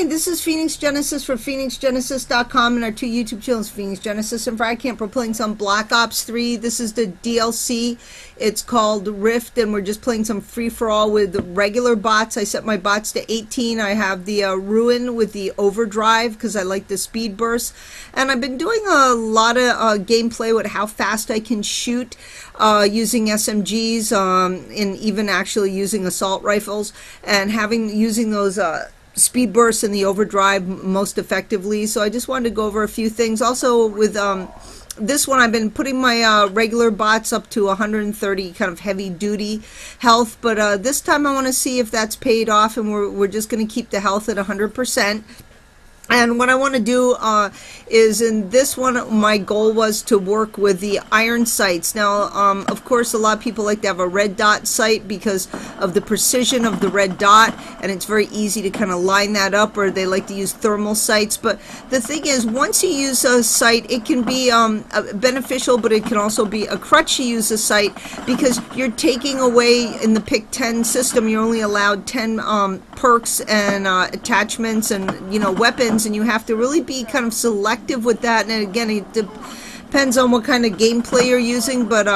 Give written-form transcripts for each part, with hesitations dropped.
Hi, this is Phoenix Genesis for PhoenixGenesis.com and our two YouTube channels, Phoenix Genesis and Fragcamp. We're playing some Black Ops 3. This is the DLC. It's called Rift, and we're just playing some free-for-all with regular bots. I set my bots to 18. I have the Ruin with the Overdrive because I like the speed burst. And I've been doing a lot of gameplay with how fast I can shoot using SMGs and even actually using assault rifles and using those speed bursts and the overdrive most effectively. So I just wanted to go over a few things. Also with this one, I've been putting my regular bots up to 130 kind of heavy duty health, but this time I want to see if that's paid off, and we're just going to keep the health at 100%. And what I want to do is in this one, my goal was to work with the iron sights. Now, of course, a lot of people like to have a red dot sight because of the precision of the red dot, and it's very easy to kind of line that up, or they like to use thermal sights. But the thing is, once you use a sight, it can be beneficial, but it can also be a crutch to use a sight because you're taking away, in the Pick 10 system, you're only allowed 10 perks and attachments and, weapons, and you have to really be kind of selective with that. And again, it depends on what kind of gameplay you're using, but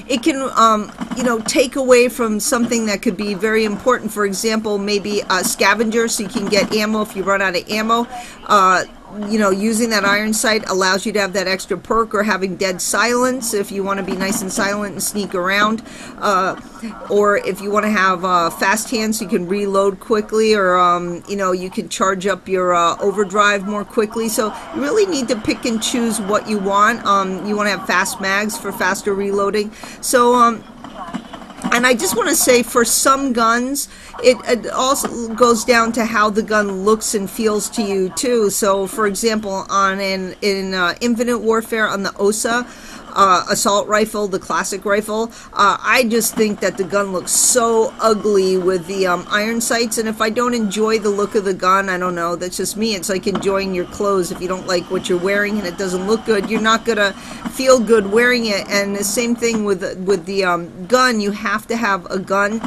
it can take away from something that could be very important. For example, maybe a scavenger, so you can get ammo if you run out of ammo. Using that iron sight allows you to have that extra perk, or having dead silence if you want to be nice and silent and sneak around, or if you want to have fast hands so you can reload quickly, or you can charge up your overdrive more quickly. So you really need to pick and choose what you want. You want to have fast mags for faster reloading. So and I just want to say, for some guns, it also goes down to how the gun looks and feels to you too. So, for example, in Infinite Warfare, on the OSA assault rifle, the classic rifle, I just think that the gun looks so ugly with the iron sights. And if I don't enjoy the look of the gun, I don't know, that's just me. It's like enjoying your clothes. If you don't like what you're wearing and it doesn't look good, you're not gonna feel good wearing it. And the same thing with the gun. You have to have a gun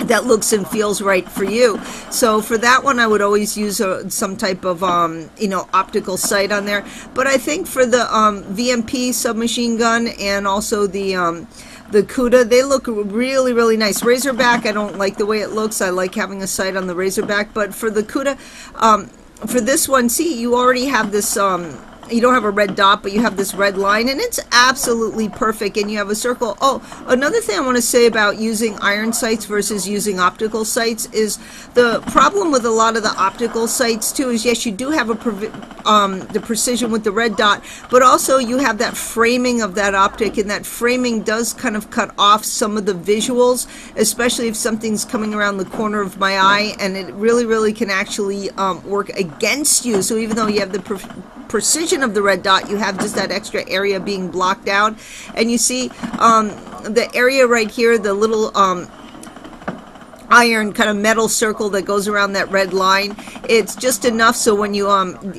that looks and feels right for you. So for that one, I would always use some type of optical sight on there. But I think for the VMP submachine gun and also the Kuda, they look really, really nice. Razorback, I don't like the way it looks. I like having a sight on the Razorback. But for the Kuda, for this one, see, you already have this you don't have a red dot, but you have this red line, and it's absolutely perfect, and you have a circle. Oh, another thing I want to say about using iron sights versus using optical sights is the problem with a lot of the optical sights too is, yes, you do have the precision with the red dot, but also you have that framing of that optic, and that framing does kind of cut off some of the visuals, especially if something's coming around the corner of my eye, and it really, really can actually work against you. So even though you have the precision of the red dot, you have just that extra area being blocked out. And you see the area right here, the little iron kind of metal circle that goes around that red line. It's just enough so when you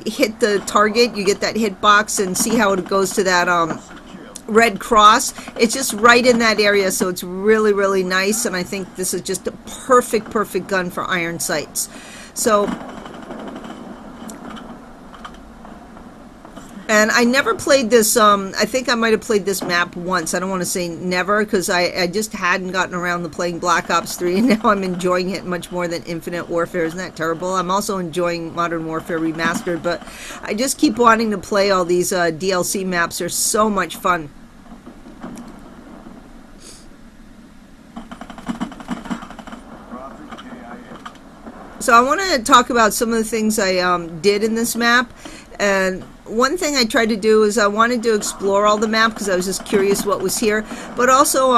hit the target, you get that hitbox, and see how it goes to that red cross. It's just right in that area, so it's really, really nice. And I think this is just a perfect gun for iron sights. So, and I never played this, I think I might have played this map once. I don't want to say never, because I just hadn't gotten around to playing Black Ops 3, and now I'm enjoying it much more than Infinite Warfare. Isn't that terrible? I'm also enjoying Modern Warfare Remastered, but I just keep wanting to play all these DLC maps. They're so much fun. So I want to talk about some of the things I did in this map. And one thing I tried to do is I wanted to explore all the map because I was just curious what was here. But also,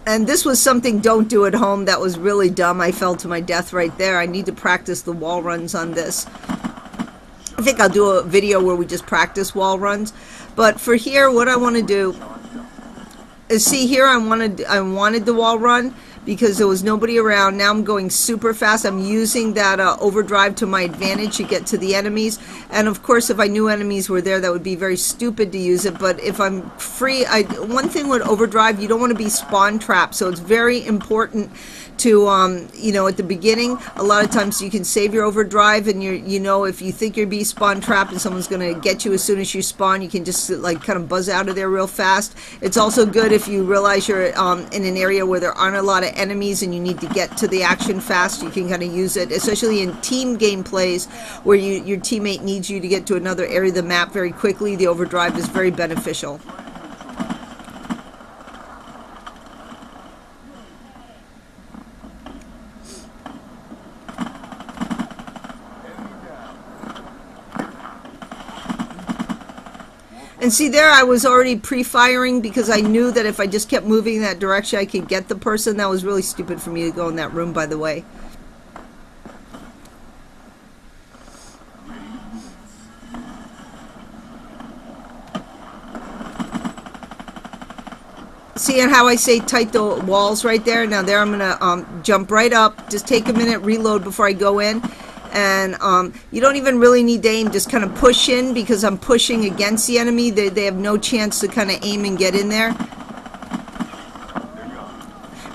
and this was something don't do at home. That was really dumb. I fell to my death right there. I need to practice the wall runs on this. I think I'll do a video where we just practice wall runs. But for here, what I want to do is, see here, I wanted the wall run, because there was nobody around. Now I'm going super fast. I'm using that overdrive to my advantage to get to the enemies. And of course, if I knew enemies were there, that would be very stupid to use it. But if I'm free, one thing with overdrive, you don't want to be spawn trapped. So it's very important to, you know, at the beginning, a lot of times you can save your overdrive, and you know, if you think you're being spawn trapped and someone's going to get you as soon as you spawn, you can just like kind of buzz out of there real fast. It's also good if you realize you're in an area where there aren't a lot of enemies and you need to get to the action fast. You can kind of use it, especially in team gameplays where your teammate needs you to get to another area of the map very quickly. The overdrive is very beneficial. And see there, I was already pre-firing because I knew that if I just kept moving in that direction, I could get the person. That was really stupid for me to go in that room, by the way. See how I say tight the walls right there? Now there I'm going to jump right up, just take a minute, reload before I go in. And you don't even really need to aim, just kind of push in, because I'm pushing against the enemy. They have no chance to kind of aim and get in there.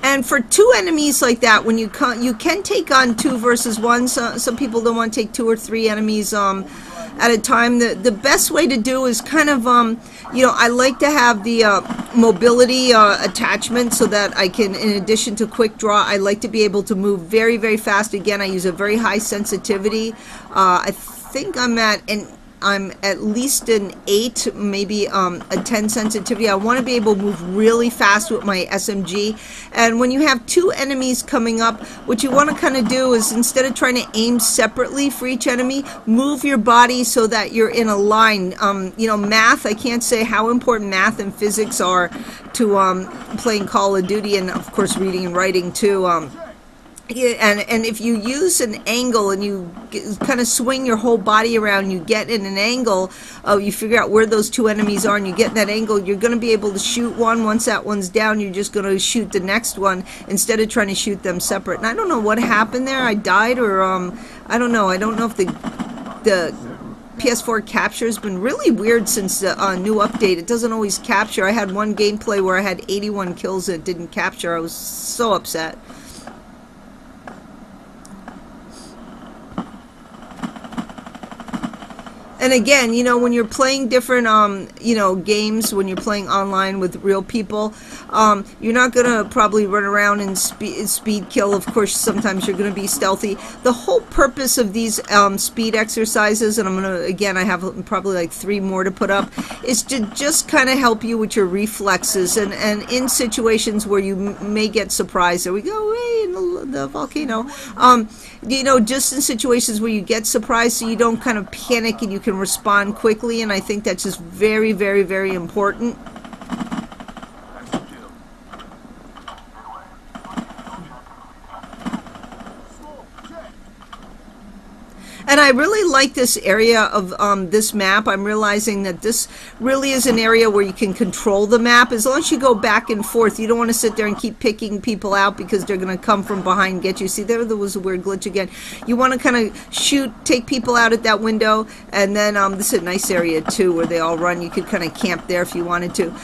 And for two enemies like that, when you can take on 2 versus 1. Some people don't want to take 2 or 3 enemies at a time. The best way to do is kind of, you know, I like to have the mobility attachment so that I can, in addition to quick draw, I like to be able to move very, very fast. Again, I use a very high sensitivity. I think I'm at least an 8, maybe a 10 sensitivity. I want to be able to move really fast with my SMG. And when you have 2 enemies coming up, what you want to kind of do is, instead of trying to aim separately for each enemy, move your body so that you're in a line. You know, math, I can't say how important math and physics are to playing Call of Duty, and of course reading and writing too. And if you use an angle and you kind of swing your whole body around, you get in an angle, you figure out where those 2 enemies are and you get in that angle, you're going to be able to shoot one. Once that one's down, you're just going to shoot the next one instead of trying to shoot them separate. And I don't know what happened there. I died, or I don't know. I don't know if the PS4 capture has been really weird since the new update. It doesn't always capture. I had one gameplay where I had 81 kills and it didn't capture. I was so upset. And again, you know, when you're playing different, you know, games, when you're playing online with real people, you're not going to probably run around and speed kill. Of course, sometimes you're going to be stealthy. The whole purpose of these speed exercises, and I'm going to, again, I have probably like 3 more to put up, is to just kind of help you with your reflexes. And in situations where you may get surprised, there we go, hey, in the volcano, you know, just in situations where you get surprised, so you don't kind of panic and you can respond quickly. And I think that's just very, very, very important. And I really like this area of this map. I'm realizing that this really is an area where you can control the map. As long as you go back and forth, you don't want to sit there and keep picking people out because they're going to come from behind and get you. See, there was a weird glitch again. You want to kind of shoot, take people out at that window, and then this is a nice area too where they all run. You could kind of camp there if you wanted to.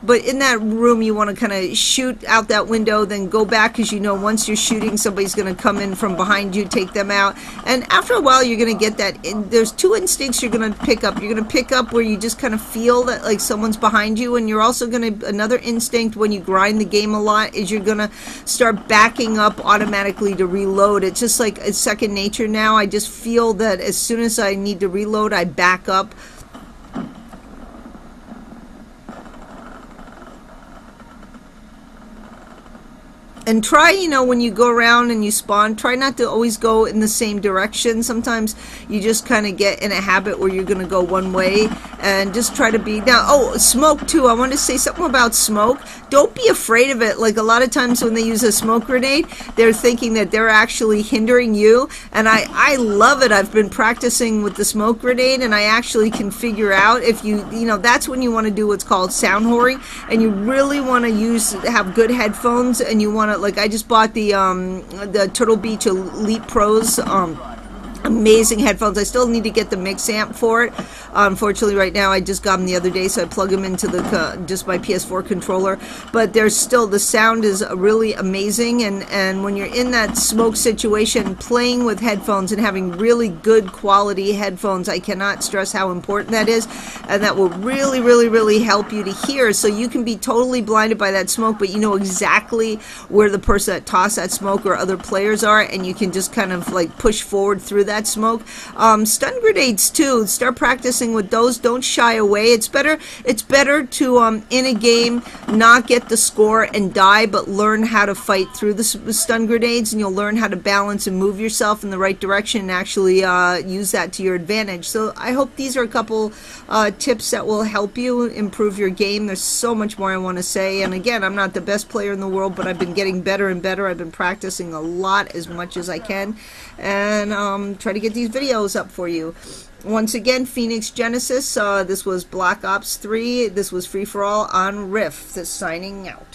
But in that room, you want to kind of shoot out that window, then go back, because you know once you're shooting, somebody's going to come in from behind you, take them out. And after a while, you're going to get that. There's 2 instincts you're going to pick up. You're going to pick up where you just kind of feel that like someone's behind you, and you're also going to, another instinct when you grind the game a lot, is you're going to start backing up automatically to reload. It's just like a second nature now. I just feel that as soon as I need to reload, I back up. And try, you know, when you go around and you spawn, try not to always go in the same direction. Sometimes you just kind of get in a habit where you're going to go one way, and just try to be. Now, oh, smoke too. I want to say something about smoke. Don't be afraid of it. Like a lot of times when they use a smoke grenade, they're thinking that they're actually hindering you. And I love it. I've been practicing with the smoke grenade, and I actually can figure out if you know, that's when you want to do what's called sound whoring, and you really want to have good headphones, and you want to like I just bought the Turtle Beach Elite Pros. Amazing headphones. I still need to get the mix amp for it. Unfortunately, right now I just got them the other day, so I plug them into the just my PS4 controller. But there's still, the sound is really amazing, and when you're in that smoke situation, playing with headphones and having really good quality headphones, I cannot stress how important that is, and that will really, really, really help you to hear. So you can be totally blinded by that smoke, but you know exactly where the person that tossed that smoke or other players are, and you can just kind of like push forward through that smoke. Stun grenades too. Start practicing with those. Don't shy away. It's better to in a game not get the score and die, but learn how to fight through the stun grenades, and you'll learn how to balance and move yourself in the right direction and actually use that to your advantage. So I hope these are a couple tips that will help you improve your game. There's so much more I want to say, and again, I'm not the best player in the world, but I've been getting better and better. I've been practicing a lot, as much as I can, and try to get these videos up for you. Once again, Phoenix Genesis, this was Black Ops 3, this was Free For All on Rift, signing out.